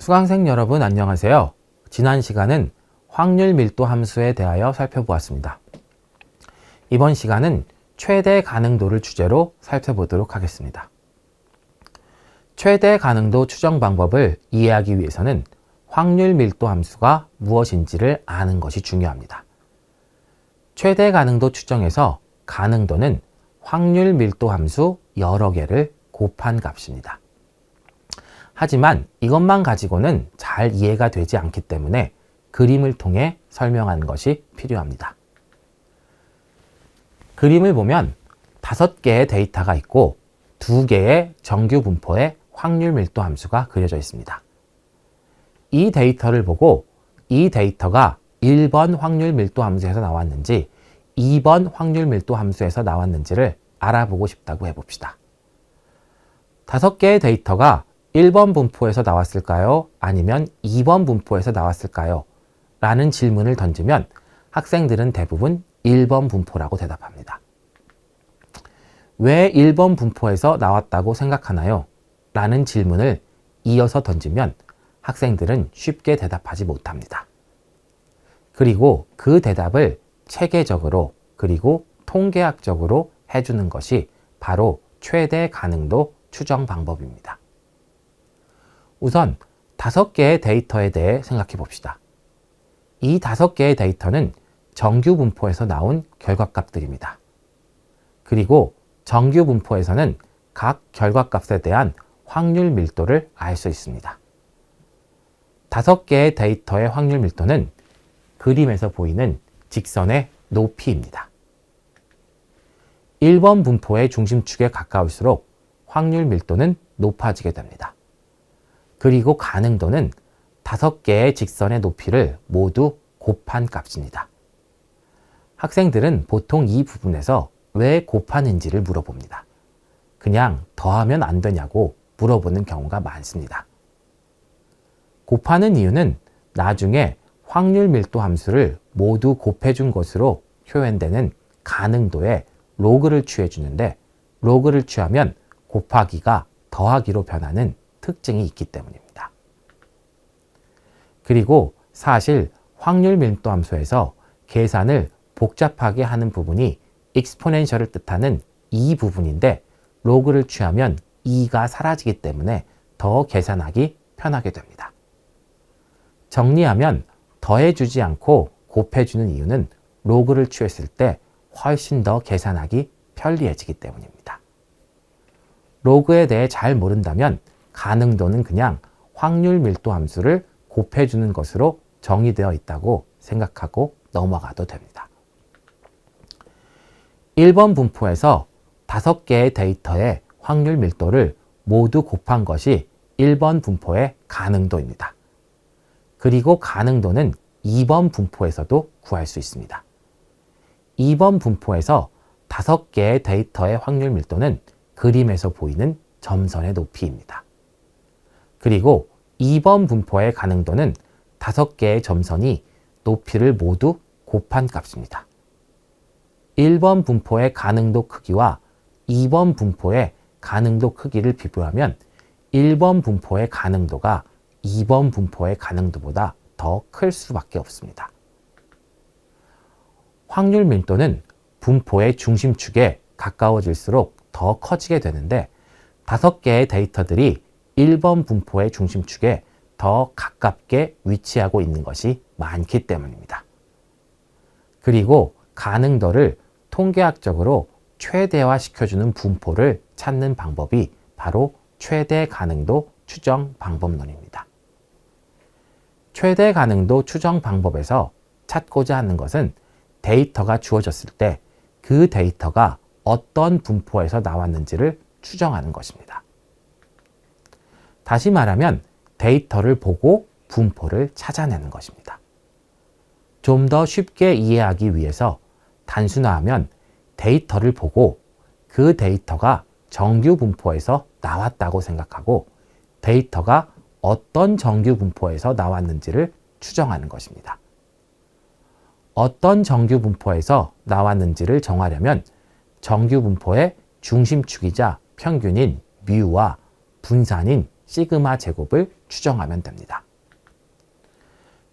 수강생 여러분 안녕하세요. 지난 시간은 확률 밀도 함수에 대하여 살펴보았습니다. 이번 시간은 최대 가능도를 주제로 살펴보도록 하겠습니다. 최대 가능도 추정 방법을 이해하기 위해서는 확률 밀도 함수가 무엇인지를 아는 것이 중요합니다. 최대 가능도 추정에서 가능도는 확률 밀도 함수 여러 개를 곱한 값입니다. 하지만 이것만 가지고는 잘 이해가 되지 않기 때문에 그림을 통해 설명하는 것이 필요합니다. 그림을 보면 5개의 데이터가 있고 2개의 정규 분포의 확률 밀도 함수가 그려져 있습니다. 이 데이터를 보고 이 데이터가 1번 확률 밀도 함수에서 나왔는지 2번 확률 밀도 함수에서 나왔는지를 알아보고 싶다고 해봅시다. 5개의 데이터가 1번 분포에서 나왔을까요? 아니면 2번 분포에서 나왔을까요? 라는 질문을 던지면 학생들은 대부분 1번 분포라고 대답합니다. 왜 1번 분포에서 나왔다고 생각하나요? 라는 질문을 이어서 던지면 학생들은 쉽게 대답하지 못합니다. 그리고 그 대답을 체계적으로 그리고 통계학적으로 해주는 것이 바로 최대 가능도 추정 방법입니다. 우선 5개의 데이터에 대해 생각해 봅시다. 이 5개의 데이터는 정규 분포에서 나온 결과값들입니다. 그리고 정규 분포에서는 각 결과값에 대한 확률 밀도를 알 수 있습니다. 5개의 데이터의 확률 밀도는 그림에서 보이는 직선의 높이입니다. 1번 분포의 중심축에 가까울수록 확률 밀도는 높아지게 됩니다. 그리고 가능도는 5개의 직선의 높이를 모두 곱한 값입니다. 학생들은 보통 이 부분에서 왜 곱하는지를 물어봅니다. 그냥 더하면 안 되냐고 물어보는 경우가 많습니다. 곱하는 이유는 나중에 확률 밀도 함수를 모두 곱해준 것으로 표현되는 가능도에 로그를 취해주는데 로그를 취하면 곱하기가 더하기로 변하는 특징이 있기 때문입니다. 그리고 사실 확률 밀도 함수에서 계산을 복잡하게 하는 부분이 익스포넨셜을 뜻하는 이 부분인데 로그를 취하면 2가 사라지기 때문에 더 계산하기 편하게 됩니다. 정리하면 더해주지 않고 곱해주는 이유는 로그를 취했을 때 훨씬 더 계산하기 편리해지기 때문입니다. 로그에 대해 잘 모른다면 가능도는 그냥 확률 밀도 함수를 곱해주는 것으로 정의되어 있다고 생각하고 넘어가도 됩니다. 1번 분포에서 5개의 데이터의 확률 밀도를 모두 곱한 것이 1번 분포의 가능도입니다. 그리고 가능도는 2번 분포에서도 구할 수 있습니다. 2번 분포에서 5개의 데이터의 확률 밀도는 그림에서 보이는 점선의 높이입니다. 그리고 2번 분포의 가능도는 5개의 점선이 높이를 모두 곱한 값입니다. 1번 분포의 가능도 크기와 2번 분포의 가능도 크기를 비교하면 1번 분포의 가능도가 2번 분포의 가능도보다 더 클 수밖에 없습니다. 확률 밀도는 분포의 중심축에 가까워질수록 더 커지게 되는데 5개의 데이터들이 1번 분포의 중심축에 더 가깝게 위치하고 있는 것이 많기 때문입니다. 그리고 가능도를 통계학적으로 최대화시켜주는 분포를 찾는 방법이 바로 최대 가능도 추정 방법론입니다. 최대 가능도 추정 방법에서 찾고자 하는 것은 데이터가 주어졌을 때 그 데이터가 어떤 분포에서 나왔는지를 추정하는 것입니다. 다시 말하면 데이터를 보고 분포를 찾아내는 것입니다. 좀 더 쉽게 이해하기 위해서 단순화하면 데이터를 보고 그 데이터가 정규 분포에서 나왔다고 생각하고 데이터가 어떤 정규 분포에서 나왔는지를 추정하는 것입니다. 어떤 정규 분포에서 나왔는지를 정하려면 정규 분포의 중심축이자 평균인 뮤와 분산인 시그마 제곱을 추정하면 됩니다.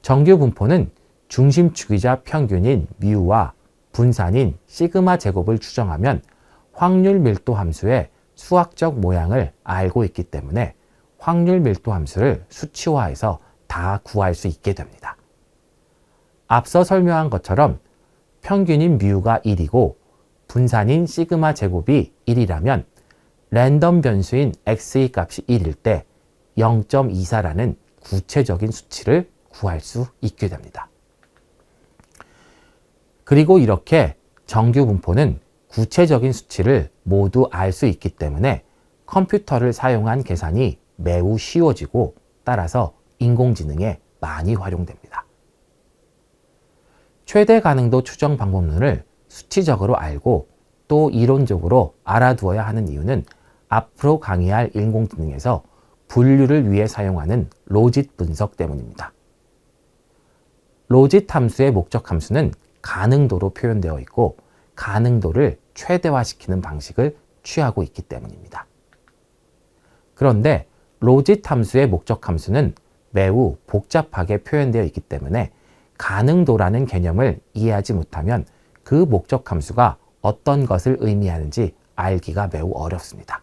정규 분포는 중심축이자 평균인 뮤와 분산인 시그마 제곱을 추정하면 확률 밀도 함수의 수학적 모양을 알고 있기 때문에 확률 밀도 함수를 수치화해서 다 구할 수 있게 됩니다. 앞서 설명한 것처럼 평균인 뮤가 1이고 분산인 시그마 제곱이 1이라면 랜덤 변수인 x의 값이 1일 때 0.24라는 구체적인 수치를 구할 수 있게 됩니다. 그리고 이렇게 정규 분포는 구체적인 수치를 모두 알 수 있기 때문에 컴퓨터를 사용한 계산이 매우 쉬워지고 따라서 인공지능에 많이 활용됩니다. 최대 가능도 추정 방법론을 수치적으로 알고 또 이론적으로 알아두어야 하는 이유는 앞으로 강의할 인공지능에서 분류를 위해 사용하는 로짓 분석 때문입니다. 로짓 함수의 목적 함수는 가능도로 표현되어 있고 가능도를 최대화시키는 방식을 취하고 있기 때문입니다. 그런데 로짓 함수의 목적 함수는 매우 복잡하게 표현되어 있기 때문에 가능도라는 개념을 이해하지 못하면 그 목적 함수가 어떤 것을 의미하는지 알기가 매우 어렵습니다.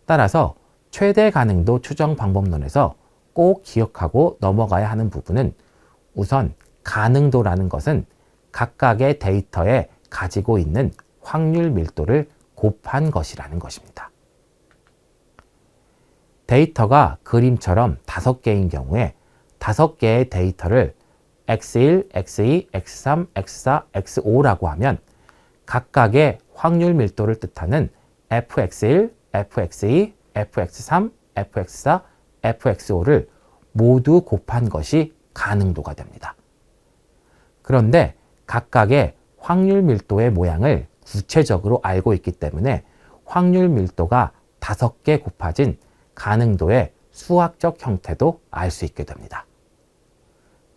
따라서 최대 가능도 추정 방법론에서 꼭 기억하고 넘어가야 하는 부분은 우선 가능도라는 것은 각각의 데이터에 가지고 있는 확률 밀도를 곱한 것이라는 것입니다. 데이터가 그림처럼 5개인 경우에 5개의 데이터를 x1, x2, x3, x4, x5라고 하면 각각의 확률 밀도를 뜻하는 fx1, fx2, fx3, fx4, fx5를 모두 곱한 것이 가능도가 됩니다. 그런데 각각의 확률 밀도의 모양을 구체적으로 알고 있기 때문에 확률 밀도가 5개 곱해진 가능도의 수학적 형태도 알 수 있게 됩니다.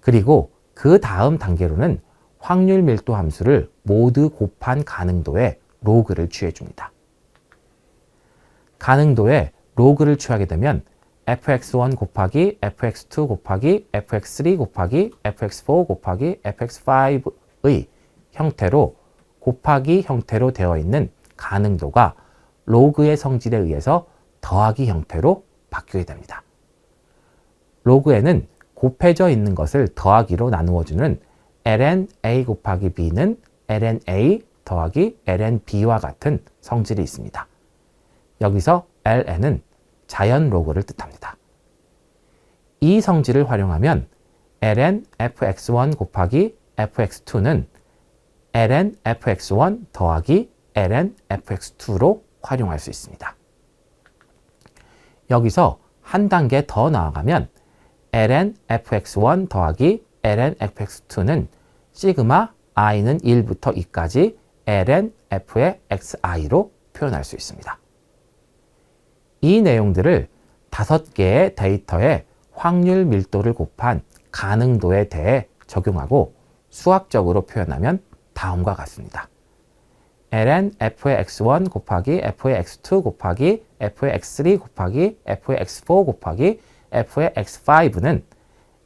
그리고 그 다음 단계로는 확률 밀도 함수를 모두 곱한 가능도의 로그를 취해줍니다. 가능도의 로그를 취하게 되면 fx1 곱하기 fx2 곱하기 fx3 곱하기 fx4 곱하기 fx5의 형태로 곱하기 형태로 되어 있는 가능도가 로그의 성질에 의해서 더하기 형태로 바뀌게 됩니다. 로그에는 곱해져 있는 것을 더하기로 나누어주는 ln a 곱하기 b는 ln a 더하기 ln b와 같은 성질이 있습니다. 여기서 ln은 자연 로그를 뜻합니다. 이 성질을 활용하면 ln fx1 곱하기 fx2는 ln fx1 더하기 ln fx2로 활용할 수 있습니다. 여기서 한 단계 더 나아가면 ln fx1 더하기 ln fx2는 시그마 i는 1부터 2까지 ln f의 xi로 표현할 수 있습니다. 이 내용들을 5개의 데이터의 확률 밀도를 곱한 가능도에 대해 적용하고 수학적으로 표현하면 다음과 같습니다. ln f의 x1 곱하기 f의 x2 곱하기 f의 x3 곱하기 f의 x4 곱하기 f의 x5는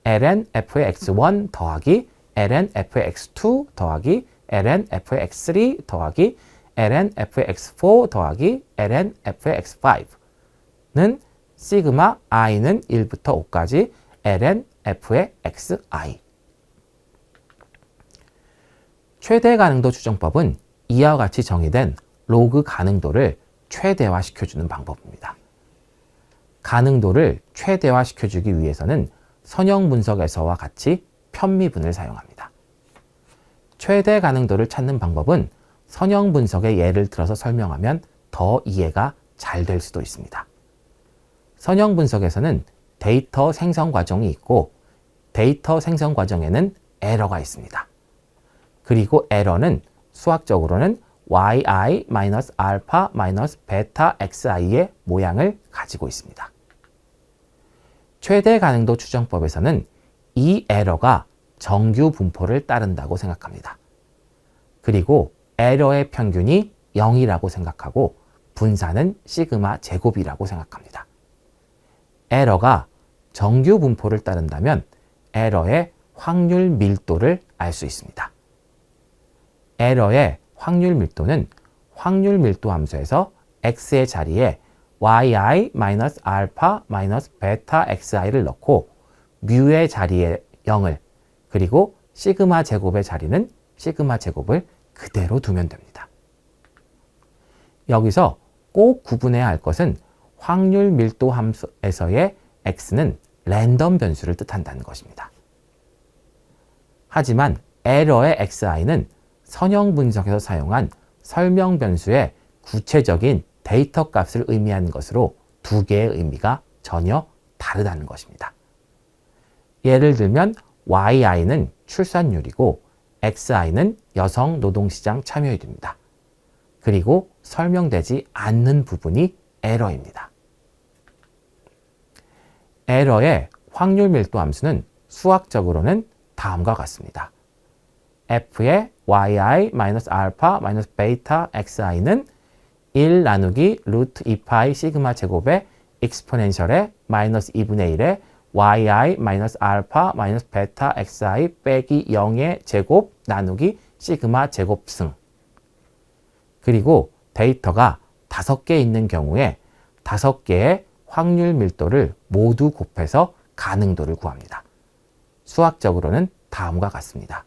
ln f의 x1 더하기 ln f의 x2 더하기 ln f의 x3 더하기 ln f의 x4 더하기 ln f의 x5는 시그마 i는 1부터 5까지 ln f의 xi. 최대 가능도 추정법은 이와 같이 정의된 로그 가능도를 최대화시켜주는 방법입니다. 가능도를 최대화시켜주기 위해서는 선형 분석에서와 같이 편미분을 사용합니다. 최대 가능도를 찾는 방법은 선형 분석의 예를 들어서 설명하면 더 이해가 잘 될 수도 있습니다. 선형 분석에서는 데이터 생성 과정이 있고 데이터 생성 과정에는 에러가 있습니다. 그리고 에러는 수학적으로는 yi-알파-베타 xi의 모양을 가지고 있습니다. 최대 가능도 추정법에서는 이 에러가 정규 분포를 따른다고 생각합니다. 그리고 에러의 평균이 0이라고 생각하고 분산은 시그마 제곱이라고 생각합니다. 에러가 정규 분포를 따른다면 에러의 확률 밀도를 알 수 있습니다. 에러의 확률 밀도는 확률 밀도 함수에서 x의 자리에 yi-알파-베타 xi를 넣고 뮤의 자리에 0을 그리고 시그마 제곱의 자리는 시그마 제곱을 그대로 두면 됩니다. 여기서 꼭 구분해야 할 것은 확률 밀도 함수에서의 x는 랜덤 변수를 뜻한다는 것입니다. 하지만 에러의 xi는 선형 분석에서 사용한 설명 변수의 구체적인 데이터 값을 의미하는 것으로 두 개의 의미가 전혀 다르다는 것입니다. 예를 들면 yi는 출산율이고 xi는 여성 노동시장 참여율입니다. 그리고 설명되지 않는 부분이 에러입니다. 에러의 확률 밀도 함수는 수학적으로는 다음과 같습니다. f의 yi-알파-베타 xi는 1 나누기 루트 2파이 시그마 제곱의 익스포넨셜의 마이너스 2분의 1의 yi-알파-베타 xi 빼기 0의 제곱 나누기 시그마 제곱승. 그리고 데이터가 5개 있는 경우에 5개의 확률 밀도를 모두 곱해서 가능도를 구합니다. 수학적으로는 다음과 같습니다.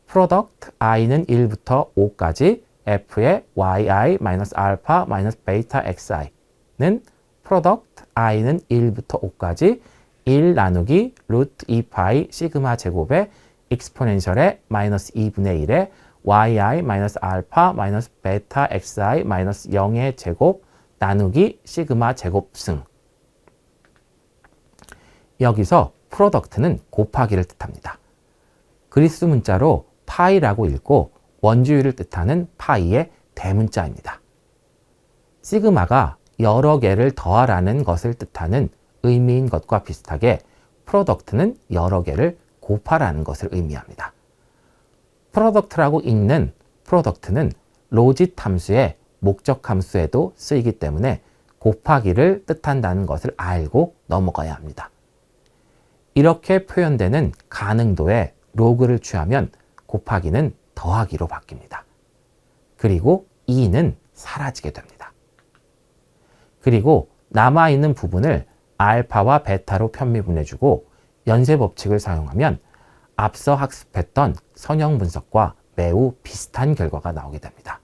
프로덕트 i는 1부터 5까지 f의 yi-알파-베타 xi는 프로덕트 i는 1부터 5까지 1 나누기 루트 2파이 시그마 제곱의 익스포넨셜의 마이너스 2분의 1의 yi-알파-베타 xi 0의 제곱 나누기 시그마 제곱승. 여기서 프로덕트는 곱하기를 뜻합니다. 그리스 문자로 파이라고 읽고 원주율을 뜻하는 파이의 대문자입니다. 시그마가 여러 개를 더하라는 것을 뜻하는 의미인 것과 비슷하게 프로덕트는 여러 개를 곱하라는 것을 의미합니다. 프로덕트라고 읽는 프로덕트는 로짓 함수의 목적 함수에도 쓰이기 때문에 곱하기를 뜻한다는 것을 알고 넘어가야 합니다. 이렇게 표현되는 가능도에 로그를 취하면 곱하기는 더하기로 바뀝니다. 그리고 2는 사라지게 됩니다. 그리고 남아있는 부분을 알파와 베타로 편미분해주고 연쇄 법칙을 사용하면 앞서 학습했던 선형 분석과 매우 비슷한 결과가 나오게 됩니다.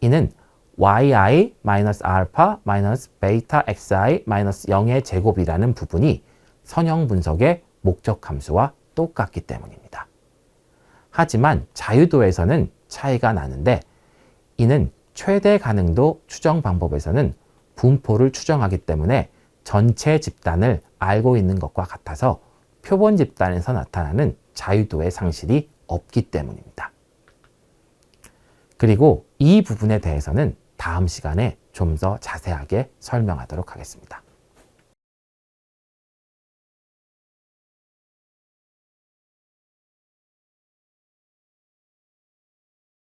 이는 yi-알파-베타 xi 0의 제곱이라는 부분이 선형 분석의 목적 함수와 똑같기 때문입니다. 하지만 자유도에서는 차이가 나는데 이는 최대 가능도 추정 방법에서는 분포를 추정하기 때문에 전체 집단을 알고 있는 것과 같아서 표본 집단에서 나타나는 자유도의 상실이 없기 때문입니다. 그리고 이 부분에 대해서는 다음 시간에 좀 더 자세하게 설명하도록 하겠습니다.